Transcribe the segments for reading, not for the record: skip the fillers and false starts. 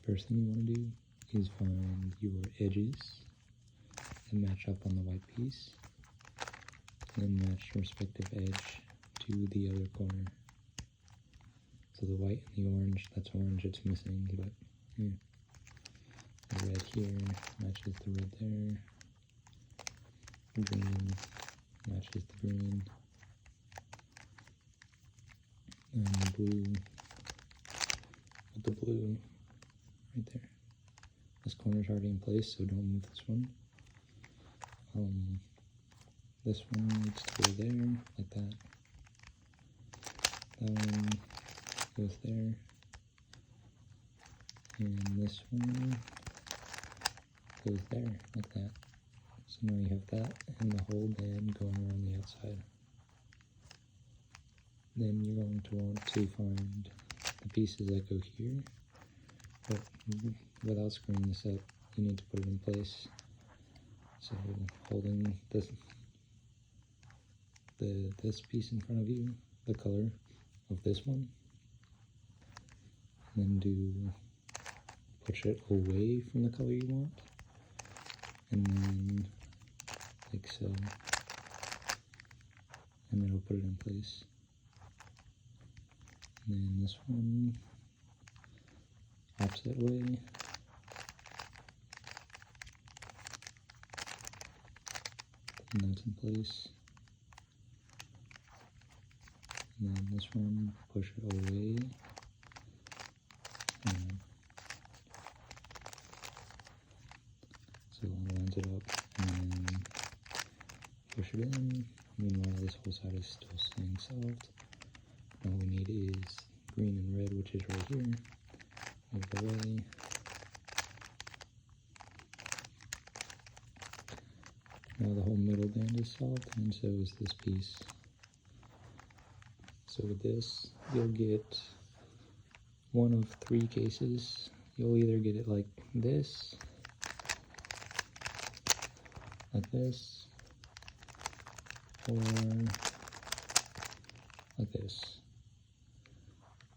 first thing you want to do is find your edges and match up on the white piece, and then match your respective edge to the other corner. So the white and the orange, that's orange, it's missing, but yeah. The red here matches the red there. Green matches the green. And the blue with the blue right there. This corner's already in place, so don't move this one. This one needs to go there, like that. That one goes there. And this one goes there, like that. So now you have that and the whole band going around the outside. Then you're going to want to find the pieces that go here, but without screwing this up, you need to put it in place. So holding this piece in front of you, the color of this one, and then push it away from the color you want, and then like so, and it'll put it in place. And then this one, opposite way, and that's in place. And then this one, push it away, and so it lines it up, and then push it in. Meanwhile, this whole side is still staying soft. All we need is green and red, which is right here. Move it away. Now the whole middle band is soft, and so is this piece. So with this, you'll get one of three cases. You'll either get it like this, or like this.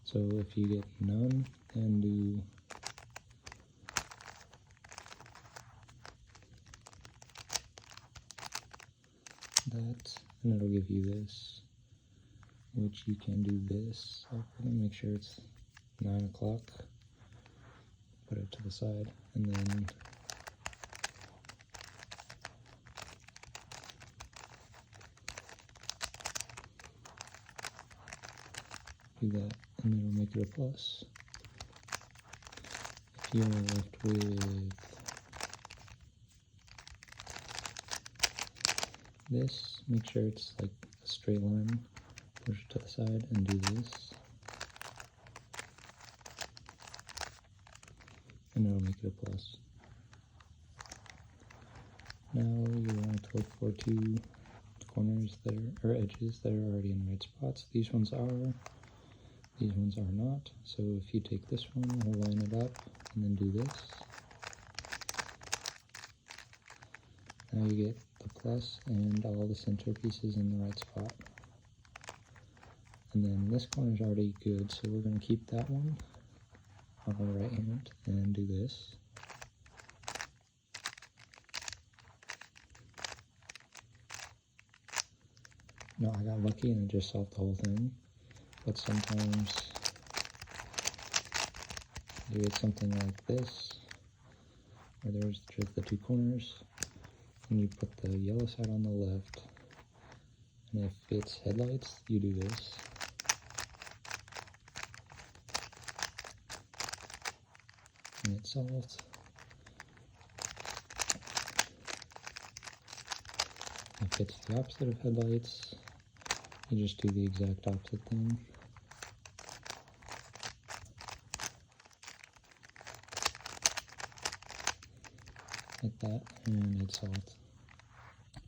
So if you get none, then do that, and it'll give you this, which you can do this. So we're gonna make sure it's 9 o'clock. Put it to the side, and then do that, and it'll make it a plus. If you are left with this, make sure it's like a straight line. Push it to the side and do this, and it'll make it a plus. Now you want to look for two corners that are, or edges that are already in the right spots. These ones are not. So if you take this one, we'll line it up, and then do this. Now you get the plus and all the center pieces in the right spot. And then this corner is already good, so we're going to keep that one on our right hand and do this. No, I got lucky and it just solved the whole thing, but sometimes you get something like this, where there's just the two corners, and you put the yellow side on the left, and if it's headlights, you do this. And it's solved. If it's the opposite of headlights, you just do the exact opposite thing. Like that, and it's solved.